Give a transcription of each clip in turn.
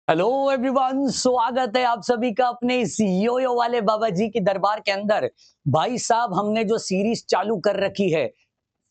Hello everyone, स्वागत है आप सभी का अपने इस यो वाले बाबा जी की दरबार के अंदर। भाई साहब, हमने जो सीरीज चालू कर रखी है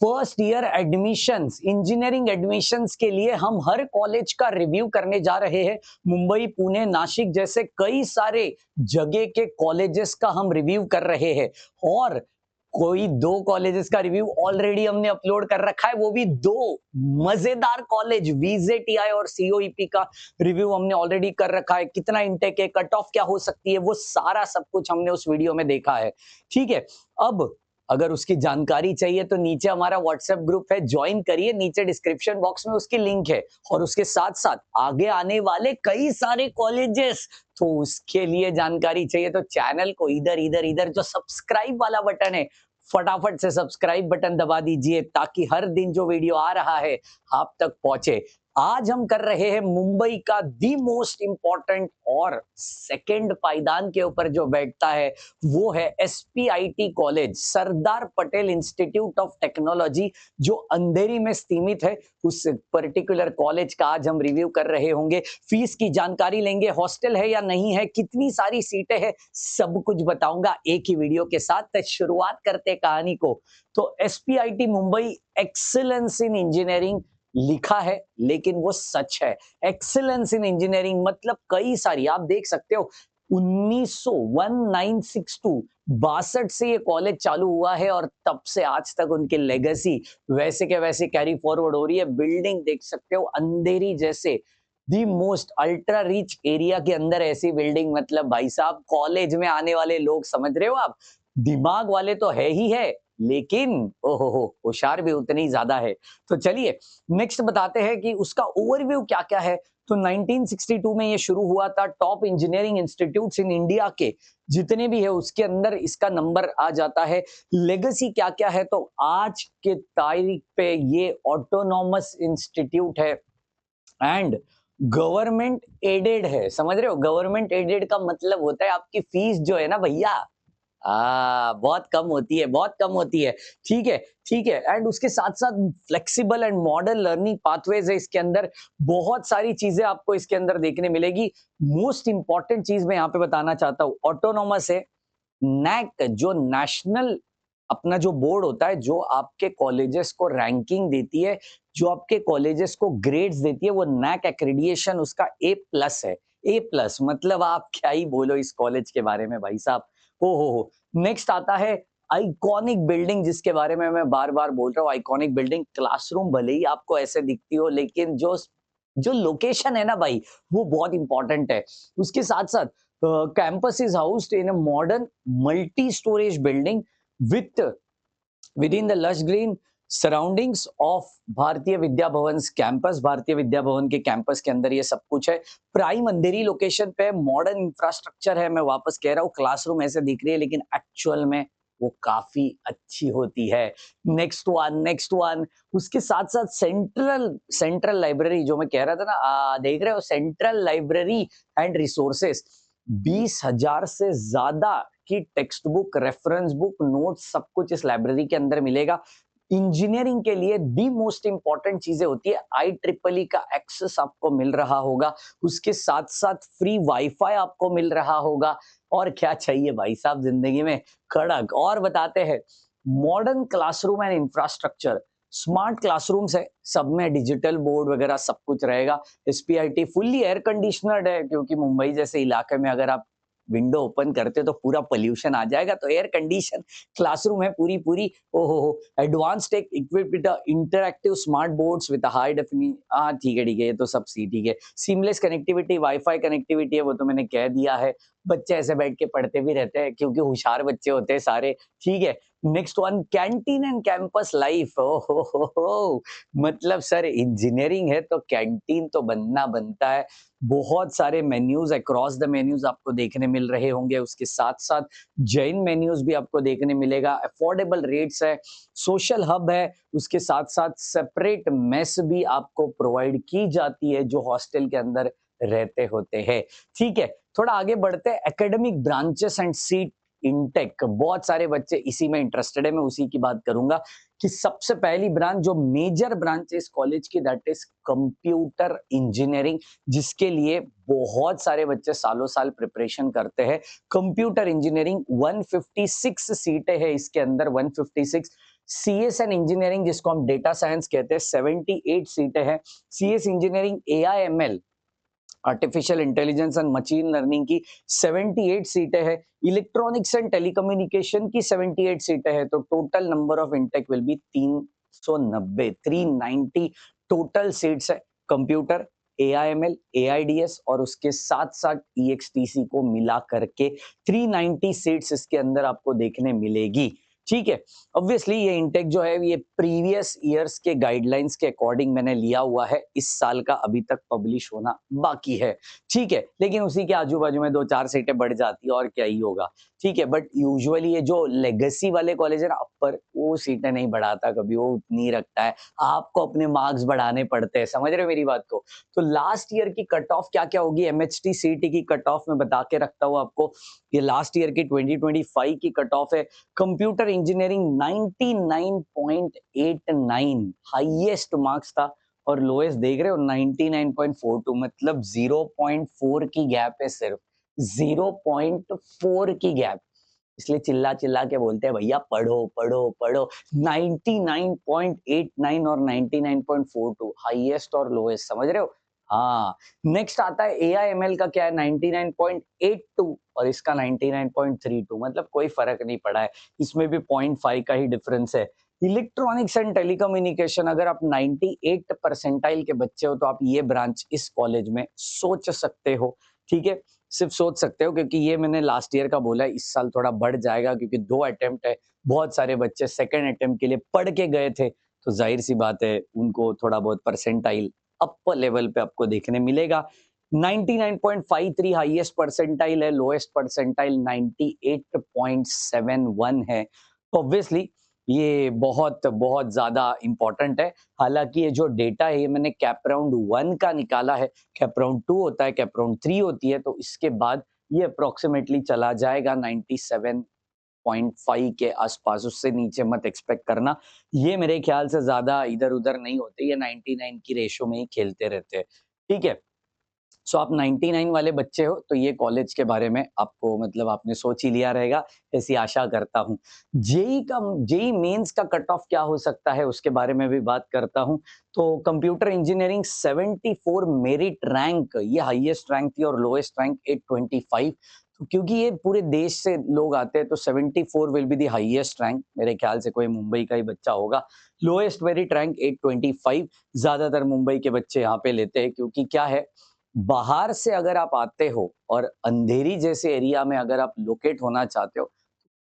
first year admissions, engineering admissions के लिए हम हर कॉलेज का रिव्यू करने जा रहे हैं। मुंबई, पुणे, नासिक जैसे कई सारे जगह के कॉलेजेस का हम रिव्यू कर रहे हैं। और कोई दो कॉलेजेस का रिव्यू ऑलरेडी हमने अपलोड कर रखा है, वो भी दो मजेदार कॉलेज, वीजेटीआई और सीओईपी का रिव्यू हमने ऑलरेडी कर रखा है। कितना इंटेक है, कट ऑफ क्या हो सकती है, वो सारा सब कुछ हमने उस वीडियो में देखा है। ठीक है, अब अगर उसकी जानकारी चाहिए तो नीचे हमारा व्हाट्सएप ग्रुप है, ज्वाइन करिए। नीचे डिस्क्रिप्शन बॉक्स में उसकी लिंक है। और उसके साथ साथ आगे आने वाले कई सारे कॉलेजेस, तो उसके लिए जानकारी चाहिए तो चैनल को इधर इधर इधर जो सब्सक्राइब वाला बटन है, फटाफट से सब्सक्राइब बटन दबा दीजिए ताकि हर दिन जो वीडियो आ रहा है आप तक पहुंचे। आज हम कर रहे हैं मुंबई का दी मोस्ट इंपॉर्टेंट और सेकंड पायदान के ऊपर जो बैठता है वो है SPIT college, Sardar Patel institute of technology, जो अंधेरी में स्थित है। उस पर्टिकुलर कॉलेज का आज हम रिव्यू कर रहे होंगे। फीस की जानकारी लेंगे, हॉस्टल है या नहीं है, कितनी सारी सीटें हैं, सब कुछ बताऊंगा एक ही वीडियो के साथ। तो शुरुआत करते कहानी को। तो SPIT Mumbai, excellence in engineering लिखा है लेकिन वो सच है। एक्सीलेंस इन इंजीनियरिंग मतलब कई सारी, आप देख सकते हो 1962 62 से ये कॉलेज चालू हुआ है और तब से आज तक उनकी लेगेसी वैसे के वैसे कैरी फॉरवर्ड हो रही है। बिल्डिंग देख सकते हो अंधेरी जैसे the most ultra rich area के अंदर ऐसी बिल्डिंग, मतलब भाई साहब कॉलेज में आने वाले लोग, समझ रहे हो आप, दिमाग वाले तो है ही है, लेकिन ओहो होशियार भी उतनी ज्यादा है। तो चलिए नेक्स्ट बताते हैं कि उसका ओवरव्यू क्या क्या है। तो 1962 में ये शुरू हुआ था। Top engineering institutes in India के जितने भी है उसके अंदर इसका नंबर आ जाता है। लेगेसी क्या क्या है, तो आज के तारीख पे ये ऑटोनॉमस इंस्टीट्यूट है एंड गवर्नमेंट एडेड है। समझ रहे हो, गवर्नमेंट एडेड का मतलब होता है आपकी फीस जो है ना भैया, बहुत कम होती है, बहुत कम होती है। ठीक है, ठीक है। एंड उसके साथ-साथ flexible and modern learning pathways है इसके अंदर। बहुत सारी चीज़ें आपको इसके अंदर देखने मिलेगी। मोस्ट इंपोर्टेंट चीज़ मैं यहाँ पे बताना चाहता हूँ, ऑटोनॉमस है। नैक जो नेशनल अपना जो बोर्ड होता है, जो आपके कॉलेजेस को रैंकिंग देती है, जो आपके कॉलेजेस को ग्रेड्स देती है, वो नैक एक्रेडिएशन उसका ए प्लस है। ए प्लस मतलब आप क्या ही बोलो इस कॉलेज के बारे में भाई साहब। ओ हो। नेक्स्ट आता है आइकॉनिक बिल्डिंग, जिसके बारे में मैं बार-बार बोल रहा हूँ। आइकॉनिक बिल्डिंग, क्लासरूम भले ही आपको ऐसे दिखती हो, लेकिन जो जो लोकेशन है ना भाई, वो बहुत इंपॉर्टेंट है। उसके साथ-साथ campus is housed in a modern multi storage building with within the lush green surroundings of Bharatiya Vidya Bhavan campus. Bharatiya Vidya Bhavan के कैंपस के अंदर ये सब कुछ है। प्राइम अंधेरी लोकेशन पे, मॉडर्न इंफ्रास्ट्रक्चर है। मैं वापस कह रहा हूँ, क्लासरूम ऐसे दिख रही है लेकिन एक्चुअल में वो काफी अच्छी होती है। Next one, next one. उसके साथ साथ सेंट्रल सेंट्रल लाइब्रेरी, जो मैं कह रहा था ना, देख रहे हो, सेंट्रल लाइब्रेरी एंड रिसोर्सेस। 20,000 से ज्यादा की text book, reference book, notes, सब कुछ इस लाइब्रेरी के अंदर मिलेगा। इंजीनियरिंग के लिए दी मोस्ट इंपॉर्टेंट चीजें होती है, IEEE का एक्सेस आपको मिल रहा होगा। उसके साथ साथ फ्री वाईफाई आपको मिल रहा होगा। और क्या चाहिए भाई साहब जिंदगी में, कड़क। और बताते हैं, modern classroom and infrastructure, smart classrooms है, सब में डिजिटल बोर्ड वगैरह सब कुछ रहेगा। एसपीआईटी फुल्ली एयर कंडीशनर्ड है, क्योंकि मुंबई जैसे इलाके में अगर आप विंडो ओपन करते हो तो पूरा पोल्यूशन आ जाएगा, तो एयर कंडीशन क्लासरूम है पूरी पूरी। ओहो हो। Advance tech equipped with interactive smart boards with high definition. हाँ ठीक है, ये तो सब सी ठीक है। सीमलेस कनेक्टिविटी, वाईफाई कनेक्टिविटी है, वो तो मैंने कह दिया है। बच्चे ऐसे बैठ के पढ़ते भी रहते हैं क्योंकि होशियार बच्चे होते हैं सारे। ठीक है। Next one, canteen and campus life. ओ हो, मतलब सर इंजीनियरिंग है तो कैंटीन तो बनना बनता है। बहुत सारे मेन्यूज, अक्रॉस द मेन्यूज आपको देखने मिल रहे होंगे। उसके साथ साथ जैन मेन्यूज भी आपको देखने मिलेगा। अफोर्डेबल रेट्स है, सोशल हब है। उसके साथ साथ सेपरेट मेस भी आपको प्रोवाइड की जाती है जो हॉस्टल के अंदर रहते होते हैं। ठीक है, थोड़ा आगे बढ़ते हैं। Academic branches and seat intake, बहुत सारे बच्चे इसी में इंटरेस्टेड है, मैं उसी की बात करूंगा। कि सबसे पहली ब्रांच जो मेजर ब्रांच है इस कॉलेज की दैट इज कंप्यूटर इंजीनियरिंग, जिसके लिए बहुत सारे बच्चे सालों साल प्रिपरेशन करते हैं। कंप्यूटर इंजीनियरिंग 156 सीटें हैं इसके अंदर, 156। सीएस एंड इंजीनियरिंग जिसको हम डेटा साइंस कहते हैं 78 सीटें हैं। CS engineering AIML artificial intelligence and machine learning की 78 सीटें हैं। इलेक्ट्रॉनिक्स एंड टेलीकम्युनिकेशन की 78 सीटें हैं। तो total number of intake will be 390, 390 total seats है। कंप्यूटर, एआईएमएल, एआईडीएस और उसके साथ साथ ईएक्सटीसी को मिला करके 390 सीट्स इसके अंदर आपको देखने मिलेगी। ठीक है। ऑब्वियसली ये इंटेक जो है ये प्रीवियस ईयर्स के गाइडलाइंस के अकॉर्डिंग मैंने लिया हुआ है। इस साल का अभी तक पब्लिश होना बाकी है। ठीक है, लेकिन उसी के आजू बाजू में 2-4 सीटें बढ़ जाती है और क्या ही होगा। ठीक है, बट यूजुअली ये जो लेगेसी वाले कॉलेज है ना अपर, वो सीटें नहीं बढ़ाता कभी, वो उतनी रखता है। आपको अपने मार्क्स बढ़ाने पड़ते हैं, समझ रहे हो मेरी बात को। तो लास्ट ईयर की कट ऑफ क्या क्या होगी, एमएचटी सीटी की कट ऑफ में बता के रखता हूँ आपको। ये लास्ट ईयर की 2025 की कट ऑफ है। कंप्यूटर इंजीनियरिंग 99.89 हाईएस्ट मार्क्स था और लोएस्ट देख रहे हो 99.42, मतलब 0.4 की गैप है, सिर्फ 0.4 की गैप। इसलिए चिल्ला चिल्ला के बोलते हैं भैया पढ़ो पढ़ो पढ़ो। 99.89 और 99.42 हाईएस्ट और लोएस्ट, समझ रहे हो। हाँ, नेक्स्ट आता है एआईएमएल का, क्या है 99.82 और इसका 99.32, मतलब कोई फर्क नहीं पड़ा है, इसमें भी 0.5 का ही डिफरेंस है। इलेक्ट्रॉनिक्स एंड टेलीकम्युनिकेशन, अगर आप 98 परसेंटाइल के बच्चे हो तो आप ये ब्रांच इस कॉलेज में सोच सकते हो। ठीक है, सिर्फ सोच सकते हो क्योंकि ये मैंने लास्ट ईयर का बोला है, इस साल थोड़ा बढ़ जाएगा क्योंकि 2 अटेम्प्ट है। बहुत सारे बच्चे सेकंड अटेम्प्ट के लिए पढ़ के गए थे, तो ज़ाहिर सी बात है उनको थोड़ा बहुत परसेंटाइल अपर लेवल पे आपको देखने मिलेगा। 99.53 हाईएस्ट परसेंटाइल है, लोएस्ट परसेंटाइल 98.71 है। तो ऑब्वियसली ये बहुत बहुत ज़्यादा इम्पोर्टेंट है। हालाँकि ये जो डेटा है ये मैंने कैप राउंड 1 का निकाला है, कैप राउंड 2 होता है, कैप राउंड 3 होती है, तो इसके बाद ये अप्रॉक्सिमेटली चला जाएगा 97.5 के आसपास, उससे नीचे मत एक्सपेक्ट करना। ये मेरे ख्याल से ज़्यादा इधर-उधर नहीं होते, ये 99 की रेशो में ही खेलते रहते हैं। ठीक है? सो आप 99 वाले बच्चे हो तो ये कॉलेज के बारे में आपको मतलब आपने सोच ही लिया रहेगा, ऐसी आशा करता हूँ। जेईई मेंस का कट ऑफ क्या हो सकता है उसके बारे में भी बात करता हूँ। तो कंप्यूटर इंजीनियरिंग 74 मेरिट रैंक, ये हाईएस्ट रैंक थी और लोएस्ट रैंक 825। तो क्योंकि ये पूरे देश से लोग आते हैं तो 74 will be the highest rank, मेरे ख्याल से कोई मुंबई का ही बच्चा होगा। लोएस्ट मेरिट रैंक 825, ज्यादातर मुंबई के बच्चे यहाँ पे लेते हैं क्योंकि क्या है, बाहर से अगर आप आते हो और अंधेरी जैसे एरिया में अगर आप लोकेट होना चाहते हो,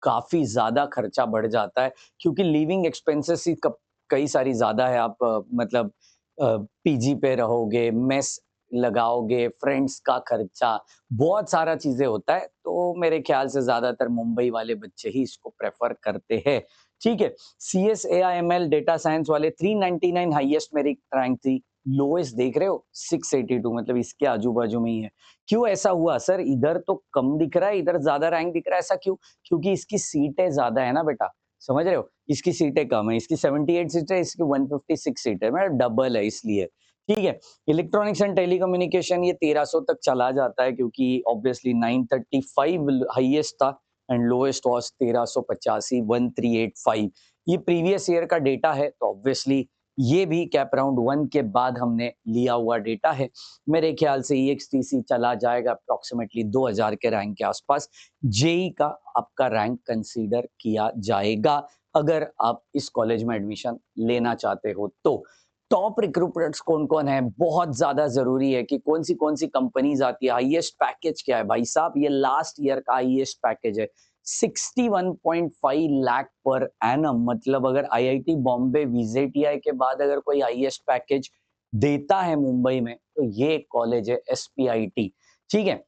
काफ़ी ज़्यादा खर्चा बढ़ जाता है क्योंकि लिविंग एक्सपेंसेस ही कप कई सारी ज़्यादा है। आप मतलब पीजी पे रहोगे, मेस लगाओगे, फ्रेंड्स का खर्चा, बहुत सारा चीज़ें होता है। तो मेरे ख्याल से ज़्यादातर मुंबई वाले बच्चे ही इसको प्रेफ़र करते हैं। ठीक है, सीएस, एआईएमएल, डेटा साइंस वाले 399 हाईएस्ट मेरिट रैंक थी। लोएस्ट देख रहे हो 682, मतलब इसके आजू-बाजू में ही है। क्यों ऐसा हुआ सर? इधर तो कम दिख रहा है, इधर ज़्यादा रैंक दिख रहा है, ऐसा क्यों? क्योंकि इसकी सीटें ज़्यादा है ना बेटा, समझ रहे हो? इसकी सीटें कम है, इसकी 78 सीटें है, इसकी 156 सीटें है, मतलब डबल है इसलिए। ठीक है? इलेक्ट्रॉनिक्स एंड टेलीकम्युनिकेशन ये 1300 तक चला जाता है क्योंकि ऑब्वियसली 935 हाईएस्ट था एंड लोएस्ट वाज़ 1385, 1385। ये प्रीवियस ईयर का डेटा है तो ऑब्वियसली ये भी कैप राउंड 1 के बाद हमने लिया हुआ डेटा है। मेरे ख्याल से ईएक्सटीसी चला जाएगा अप्रॉक्सिमेटली 2000 के रैंक के आसपास। जेईई का आपका रैंक कंसीडर किया जाएगा अगर आप इस कॉलेज में एडमिशन लेना चाहते हो तो। टॉप रिक्रूटर्स कौन-कौन है? बहुत ज़्यादा ज़रूरी है कि कौन-सी कंपनीज़ आती है, हाईएस्ट पैकेज क्या है? भाई साहब ये लास्ट ईयर का हाईएस्ट पैकेज है। 61.5 लाख पर एनम, मतलब अगर आईआईटी बॉम्बे विजेटीआई के बाद अगर कोई हाईएस्ट पैकेज देता है मुंबई में तो ये कॉलेज है एसपीआईटी। ठीक है,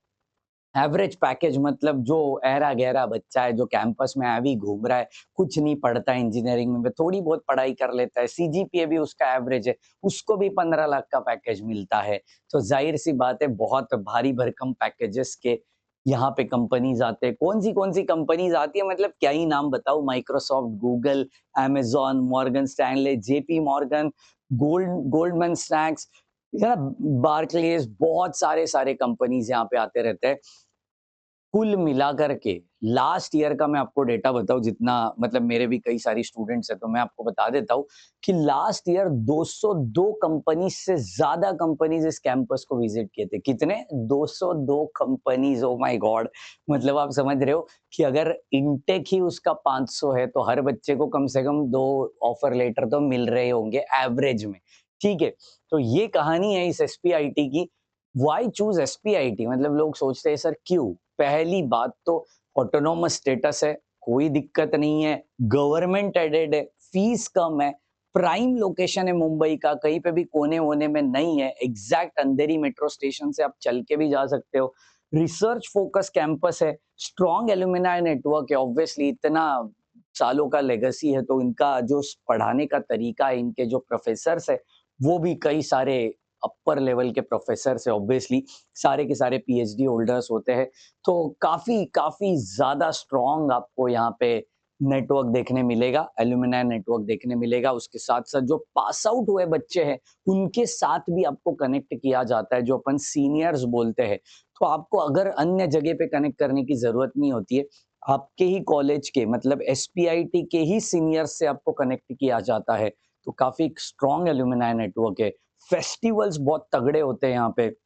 एवरेज पैकेज मतलब जो ऐरा-गैरा बच्चा है, जो कैंपस में ऐवी घूम रहा है, कुछ नहीं पढ़ता है इंजीनियरिंग में, थोड़ी बहुत पढ़ाई कर लेता है, सीजीपीए भी उसका एवरेज है, उसको भी 15 लाख का पैकेज मिलता है। तो ज़ाहिर-सी बात है बहुत भारी भरकम पैकेजेस के यहाँ पे कंपनीज आते हैं। कौन सी कंपनीज आती है, मतलब क्या ही नाम बताऊँ, Microsoft, Google, Amazon, Morgan Stanley, JP Morgan, Goldman सैक्स, या बार्कलेज, बहुत सारे कंपनीज यहाँ पे आते रहते हैं। कुल मिलाकर के लास्ट ईयर का मैं आपको डेटा बताऊँ, जितना मतलब मेरे भी कई सारी स्टूडेंट्स हैं, तो मैं आपको बता देता हूँ कि लास्ट ईयर 202 कंपनी से ज़्यादा कंपनीज़ इस कैंपस को विज़िट किए थे। कितने? 202 कंपनीज़, ओह माय गॉड! मतलब आप समझ रहे हो कि अगर इनटेक ही उसका 500 है, तो हर बच्चे को कम से कम 2 ऑफर लेटर तो मिल रहे होंगे एवरेज में, ठीक है? तो ये कहानी है इस एसपीआईटी की। Why choose SPIT? मतलब लोग सोचते हैं सर क्यों? पहली बात तो ऑटोनॉमस स्टेटस है, कोई दिक्कत नहीं है, गवर्नमेंट एडेड है, फीस कम है, प्राइम लोकेशन है मुंबई का, कहीं पे भी कोने-वोने में नहीं है, एग्ज़ैक्ट अंधेरी मेट्रो स्टेशन से आप चल के भी जा सकते हो। रिसर्च फोकस कैंपस है, स्ट्रॉन्ग एलुमनाई नेटवर्क है, ऑब्वियसली इतना सालों का लेगेसी है, तो इनका जो पढ़ाने का तरीका है, इनके जो प्रोफेसर्स है, वो भी कई सारे अपर लेवल के प्रोफेसर्स है, ऑब्वियसली सारे के सारे पीएचडी होल्डर्स होते हैं। तो काफ़ी काफ़ी ज़्यादा स्ट्रॉन्ग आपको यहाँ पे नेटवर्क देखने मिलेगा, एल्यूमिनाई नेटवर्क देखने मिलेगा। उसके साथ-साथ जो पास आउट हुए बच्चे हैं, उनके साथ भी आपको कनेक्ट किया जाता है, जो अपन सीनियर्स बोलते हैं। तो आपको अगर अन्य जगह पे कनेक्ट करने की ज़रूरत नहीं होती है। आपके ही कॉलेज के मतलब एसपीआईटी के ही सीनियर्स से आपको कनेक्ट किया जाता है। तो काफ़ी स्ट्रॉन्ग एल्यूमिनाई नेटवर्क है। फेस्टिवल्स बहुत तगड़े होते हैं यहाँ पे।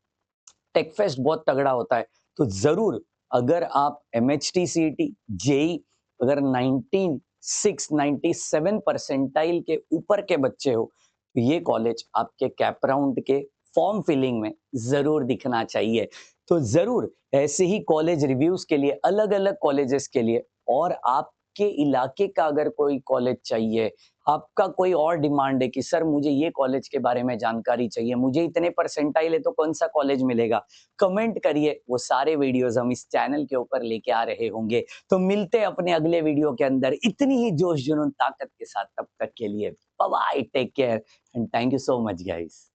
टेक फेस्ट बहुत तगड़ा होता है। तो ज़रूर अगर आप एमएचटी सीईटी, जेईई अगर 96 परसेंटाइल के ऊपर के बच्चे हो, तो ये कॉलेज आपके कैप राउंड के फॉर्म फिलिंग में ज़रूर दिखना चाहिए। तो ज़रूर ऐसे ही कॉलेज रिव्यूज़ के लिए, अलग-अलग कॉलेजेस के लिए और आपके इलाके का अगर कोई कॉलेज चाहिए, आपका कोई और डिमांड है कि सर मुझे ये कॉलेज के बारे में जानकारी चाहिए, मुझे इतने परसेंटाइल है तो कौन-सा कॉलेज मिलेगा? कमेंट करिए, वो सारे वीडियोज़ हम इस चैनल के ऊपर लेके आ रहे होंगे। तो मिलते हैं अपने अगले वीडियो के अंदर इतनी ही जोश, जुनून, ताकत के साथ। तब तक के लिए bye bye, take care and thank you so much guys.